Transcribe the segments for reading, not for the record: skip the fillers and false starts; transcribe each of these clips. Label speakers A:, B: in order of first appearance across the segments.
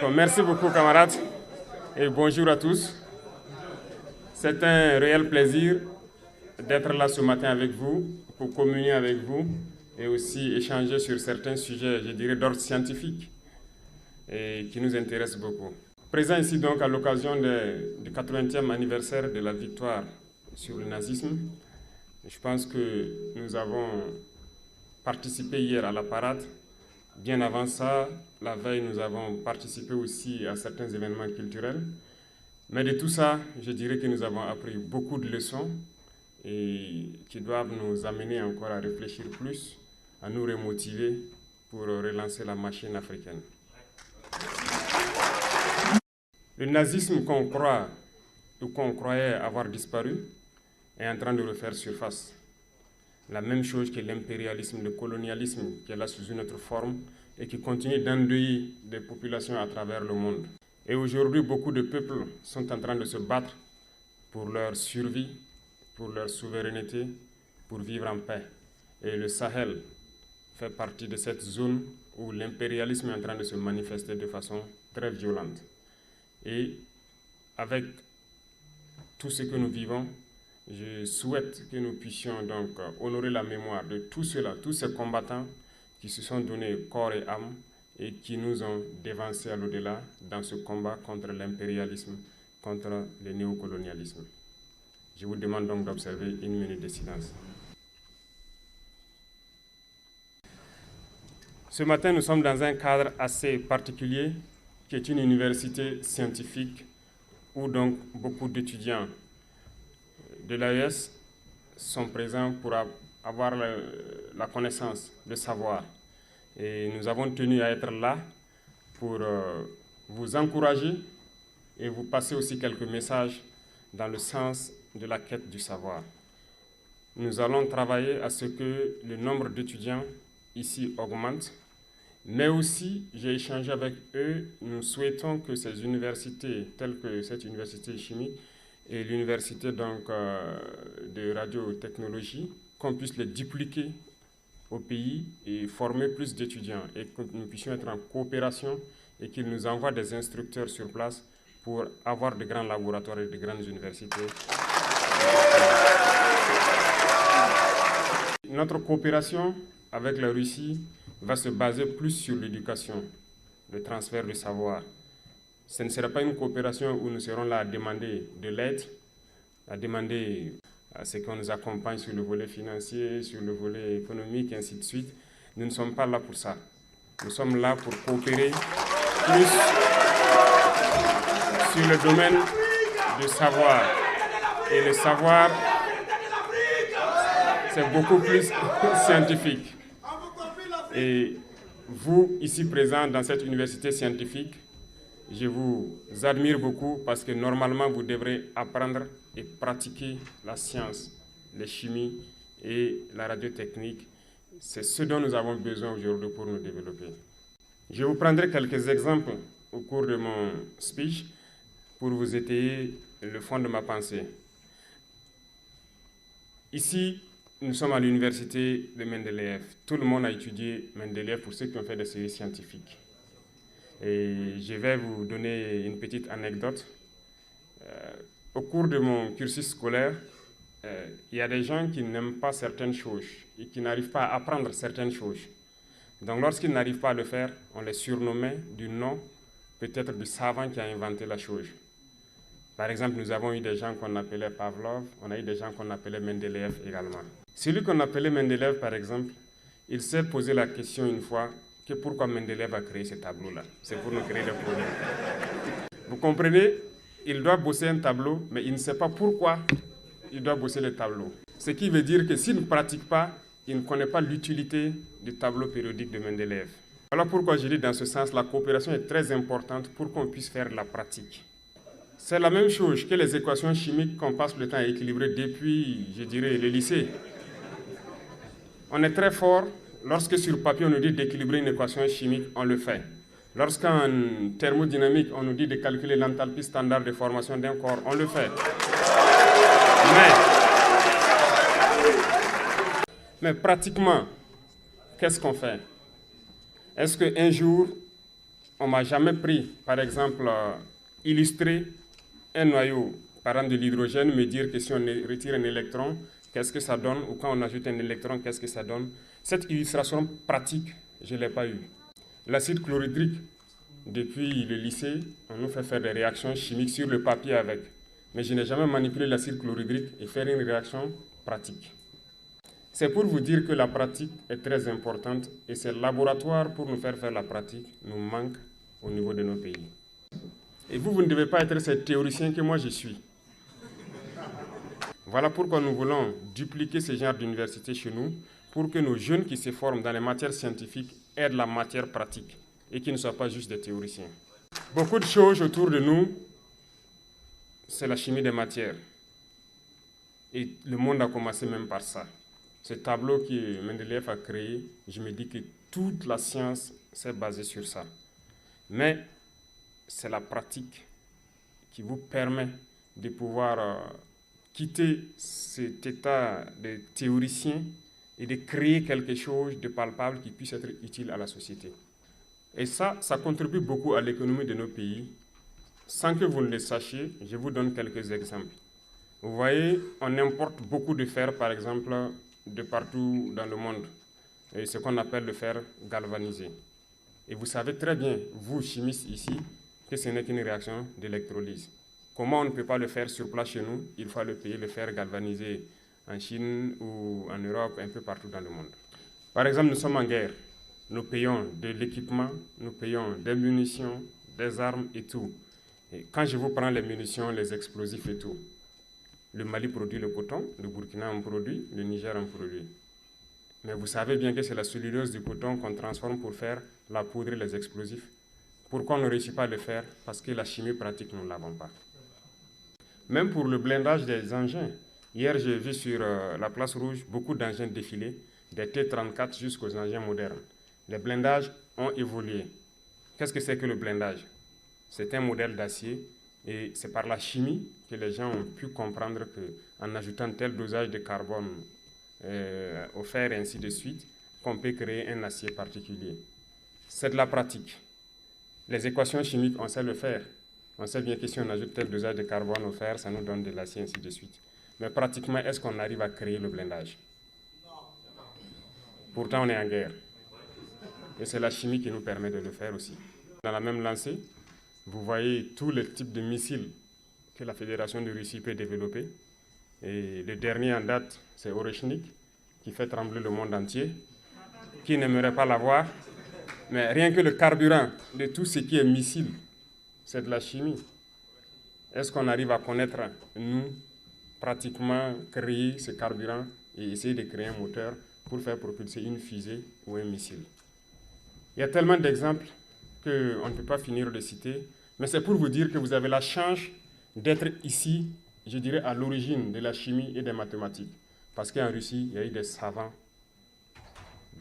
A: merci beaucoup camarades et bonjour à tous. C'est un réel plaisir d'être là ce matin avec vous, pour communier avec vous et aussi échanger sur certains sujets, je dirais, d'ordre scientifique et qui nous intéressent beaucoup. Présent ici donc à l'occasion du 80e anniversaire de la victoire sur le nazisme, je pense que nous avons participé hier à la parade. Bien avant ça, la veille, nous avons participé aussi à certains événements culturels. Mais de tout ça, je dirais que nous avons appris beaucoup de leçons et qui doivent nous amener encore à réfléchir plus, à nous remotiver pour relancer la machine africaine. Le nazisme qu'on croit ou qu'on croyait avoir disparu est en train de refaire surface. La même chose que l'impérialisme, le colonialisme qui est là sous une autre forme et qui continue d'endeuiller des populations à travers le monde. Et aujourd'hui, beaucoup de peuples sont en train de se battre pour leur survie, pour leur souveraineté, pour vivre en paix. Et le Sahel fait partie de cette zone où l'impérialisme est en train de se manifester de façon très violente. Et avec tout ce que nous vivons, je souhaite que nous puissions donc honorer la mémoire de tous ceux-là, tous ces combattants qui se sont donnés corps et âme et qui nous ont dévancés à l'au-delà dans ce combat contre l'impérialisme, contre le néocolonialisme. Je vous demande donc d'observer une minute de silence. Ce matin, nous sommes dans un cadre assez particulier qui est une université scientifique où donc beaucoup d'étudiants de l'AES sont présents pour avoir la connaissance, le savoir. Et nous avons tenu à être là pour vous encourager et vous passer aussi quelques messages dans le sens de la quête du savoir. Nous allons travailler à ce que le nombre d'étudiants ici augmente, mais aussi, j'ai échangé avec eux, nous souhaitons que ces universités, telles que cette université chimique, et l'université donc, de radiotechnologie, qu'on puisse les dupliquer au pays et former plus d'étudiants et que nous puissions être en coopération et qu'ils nous envoient des instructeurs sur place pour avoir de grands laboratoires et de grandes universités. Notre coopération avec la Russie va se baser plus sur l'éducation, le transfert de savoir. Ce ne sera pas une coopération où nous serons là à demander de l'aide, à demander à ce qu'on nous accompagne sur le volet financier, sur le volet économique, et ainsi de suite. Nous ne sommes pas là pour ça. Nous sommes là pour coopérer plus sur le domaine du savoir. Et le savoir, c'est beaucoup plus scientifique. Et vous, ici présents dans cette université scientifique, je vous admire beaucoup parce que normalement, vous devrez apprendre et pratiquer la science, la chimie et la radiotechnique. C'est ce dont nous avons besoin aujourd'hui pour nous développer. Je vous prendrai quelques exemples au cours de mon speech pour vous étayer le fond de ma pensée. Ici, nous sommes à l'université de Mendeleïev. Tout le monde a étudié Mendeleïev pour ceux qui ont fait des séries scientifiques. Et je vais vous donner une petite anecdote. Au cours de mon cursus scolaire, il y a des gens qui n'aiment pas certaines choses et qui n'arrivent pas à apprendre certaines choses. Donc lorsqu'ils n'arrivent pas à le faire, on les surnommait du nom peut-être du savant qui a inventé la chose. Par exemple, nous avons eu des gens qu'on appelait Pavlov, on a eu des gens qu'on appelait Mendeleïev également. Celui qu'on appelait Mendeleïev, par exemple, il s'est posé la question une fois que pourquoi Mendeleïev a créé ce tableau-là. C'est pour nous créer des problèmes. Vous comprenez? Il doit bosser un tableau, mais il ne sait pas pourquoi il doit bosser le tableau. Ce qui veut dire que s'il ne pratique pas, il ne connaît pas l'utilité du tableau périodique de Mendeleïev. Voilà pourquoi je dis dans ce sens, la coopération est très importante pour qu'on puisse faire la pratique. C'est la même chose que les équations chimiques qu'on passe le temps à équilibrer depuis, je dirais, le lycée. On est très fort. Lorsque sur papier on nous dit d'équilibrer une équation chimique, on le fait. Lorsqu'en thermodynamique on nous dit de calculer l'enthalpie standard de formation d'un corps, on le fait. Mais pratiquement, qu'est-ce qu'on fait? Est-ce qu'un jour, on ne m'a jamais pris, par exemple, illustrer un noyau, par exemple de l'hydrogène, me dire que si on retire un électron, qu'est-ce que ça donne, ou quand on ajoute un électron, qu'est-ce que ça donne. Cette illustration pratique, je ne l'ai pas eue. L'acide chlorhydrique, depuis le lycée, on nous fait faire des réactions chimiques sur le papier avec. Mais je n'ai jamais manipulé l'acide chlorhydrique et faire une réaction pratique. C'est pour vous dire que la pratique est très importante et ces laboratoires pour nous faire la pratique nous manquent au niveau de nos pays. Et vous ne devez pas être ce théoricien que moi je suis. Voilà pourquoi nous voulons dupliquer ce genre d'université chez nous pour que nos jeunes qui se forment dans les matières scientifiques aient de la matière pratique et qu'ils ne soient pas juste des théoriciens. Beaucoup de choses autour de nous, c'est la chimie des matières. Et le monde a commencé même par ça. Ce tableau que Mendeleïev a créé, je me dis que toute la science s'est basée sur ça. Mais c'est la pratique qui vous permet de pouvoir quitter cet état de théoricien et de créer quelque chose de palpable qui puisse être utile à la société. Et ça contribue beaucoup à l'économie de nos pays. Sans que vous ne le sachiez, je vous donne quelques exemples. Vous voyez, on importe beaucoup de fer, par exemple, de partout dans le monde, et ce qu'on appelle le fer galvanisé. Et vous savez très bien, vous chimistes ici, que ce n'est qu'une réaction d'électrolyse. Comment on ne peut pas le faire sur place chez nous? Il faut le payer, le fer galvanisé en Chine ou en Europe, un peu partout dans le monde. Par exemple, nous sommes en guerre. Nous payons de l'équipement, nous payons des munitions, des armes et tout. Et quand je vous prends les munitions, les explosifs et tout, le Mali produit le coton, le Burkina en produit, le Niger en produit. Mais vous savez bien que c'est la cellulose du coton qu'on transforme pour faire la poudre et les explosifs. Pourquoi on ne réussit pas à le faire? Parce que la chimie pratique, nous ne l'avons pas. Même pour le blindage des engins. Hier, j'ai vu sur la place rouge beaucoup d'engins défiler, des T-34 jusqu'aux engins modernes. Les blindages ont évolué. Qu'est-ce que c'est que le blindage? C'est un modèle d'acier. Et c'est par la chimie que les gens ont pu comprendre qu'en ajoutant tel dosage de carbone au fer et ainsi de suite, qu'on peut créer un acier particulier. C'est de la pratique. Les équations chimiques, on sait le faire. On sait bien que si on ajoute tel dosage de carbone au fer, ça nous donne de l'acier, ainsi de suite. Mais pratiquement, est-ce qu'on arrive à créer le blindage? Pourtant, on est en guerre. Et c'est la chimie qui nous permet de le faire aussi. Dans la même lancée, vous voyez tous les types de missiles que la Fédération de Russie peut développer. Et le dernier en date, c'est Oreshnik, qui fait trembler le monde entier. Qui n'aimerait pas l'avoir? Mais rien que le carburant de tout ce qui est missile, c'est de la chimie. Est-ce qu'on arrive à connaître, nous, pratiquement créer ce carburant et essayer de créer un moteur pour faire propulser une fusée ou un missile? Il y a tellement d'exemples qu'on ne peut pas finir de citer, mais c'est pour vous dire que vous avez la chance d'être ici, je dirais, à l'origine de la chimie et des mathématiques. Parce qu'en Russie, il y a eu des savants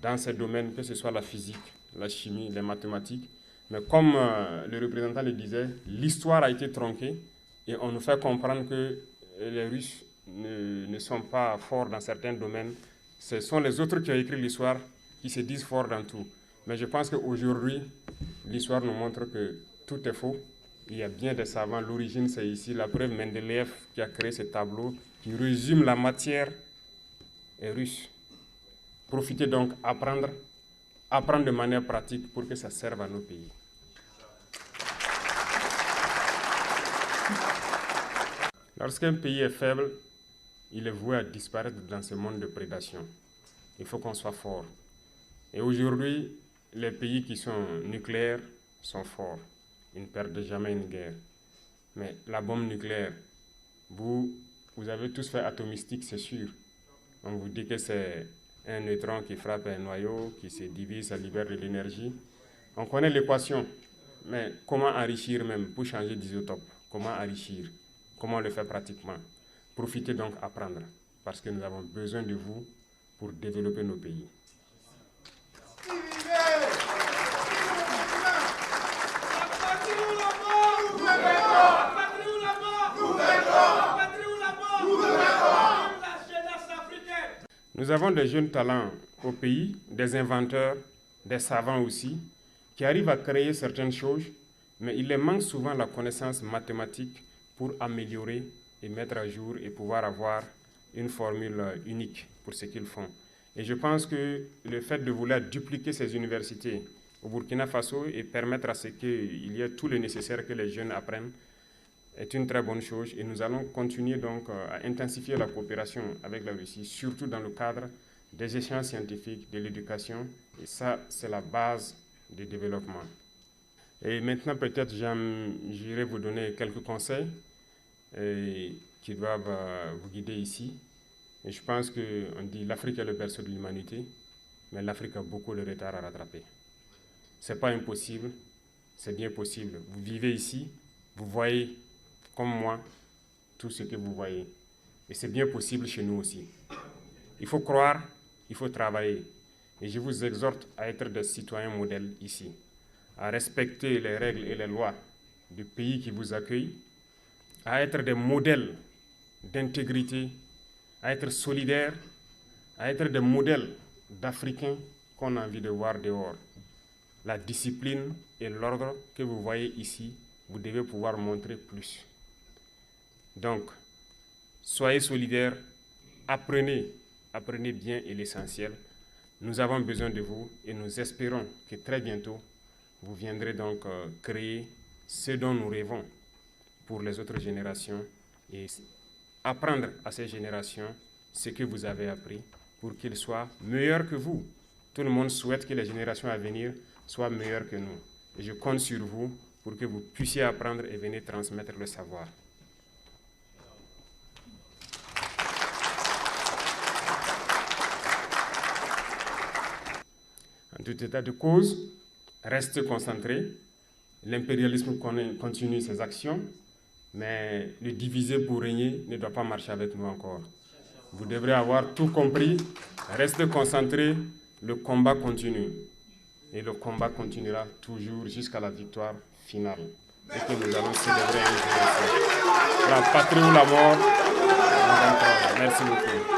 A: dans ces domaines, que ce soit la physique, la chimie, les mathématiques. Mais comme le représentant le disait, l'histoire a été tronquée et on nous fait comprendre que les Russes ne sont pas forts dans certains domaines. Ce sont les autres qui ont écrit l'histoire qui se disent forts dans tout. Mais je pense qu'aujourd'hui, l'histoire nous montre que tout est faux. Il y a bien des savants. L'origine, c'est ici. La preuve, Mendeleïev qui a créé ce tableau qui résume la matière est russe. Profitez donc, apprendre de manière pratique pour que ça serve à nos pays. Lorsqu'un pays est faible, il est voué à disparaître dans ce monde de prédation. Il faut qu'on soit fort. Et aujourd'hui, les pays qui sont nucléaires sont forts. Ils ne perdent jamais une guerre. Mais la bombe nucléaire, vous avez tous fait atomistique, c'est sûr. On vous dit que c'est un neutron qui frappe un noyau, qui se divise, ça libère de l'énergie. On connaît l'équation, mais comment enrichir même pour changer d'isotope? Comment enrichir? Comment on le fait pratiquement? Profitez donc apprendre, parce que nous avons besoin de vous pour développer nos pays. Nous avons des jeunes talents au pays, des inventeurs, des savants aussi, qui arrivent à créer certaines choses, mais il leur manque souvent la connaissance mathématique pour améliorer et mettre à jour et pouvoir avoir une formule unique pour ce qu'ils font. Et je pense que le fait de vouloir dupliquer ces universités au Burkina Faso et permettre à ce qu'il y ait tout le nécessaire que les jeunes apprennent est une très bonne chose. Et nous allons continuer donc à intensifier la coopération avec la Russie, surtout dans le cadre des échanges scientifiques, de l'éducation. Et ça, c'est la base du développement. Et maintenant, peut-être, j'irai vous donner quelques conseils qui doivent vous guider ici. Et je pense qu'on dit l'Afrique est le berceau de l'humanité, mais l'Afrique a beaucoup de retard à rattraper. Ce n'est pas impossible, c'est bien possible. Vous vivez ici, vous voyez, comme moi, tout ce que vous voyez. Et c'est bien possible chez nous aussi. Il faut croire, il faut travailler. Et je vous exhorte à être des citoyens modèles ici, à respecter les règles et les lois du pays qui vous accueille, à être des modèles d'intégrité, à être solidaires, à être des modèles d'Africains qu'on a envie de voir dehors. La discipline et l'ordre que vous voyez ici, vous devez pouvoir montrer plus. Donc, soyez solidaires, apprenez bien et l'essentiel. Nous avons besoin de vous et nous espérons que très bientôt, vous viendrez donc créer ce dont nous rêvons pour les autres générations et apprendre à ces générations ce que vous avez appris pour qu'ils soient meilleurs que vous. Tout le monde souhaite que les générations à venir soient meilleures que nous. Et je compte sur vous pour que vous puissiez apprendre et venir transmettre le savoir. En tout état de cause, restez concentrés. L'impérialisme continue ses actions, mais le diviser pour régner ne doit pas marcher avec nous encore. Vous devrez avoir tout compris. Restez concentrés. Le combat continue. Et le combat continuera toujours jusqu'à la victoire finale. Et que nous allons célébrer un jour. La patrie ou la mort. Merci beaucoup.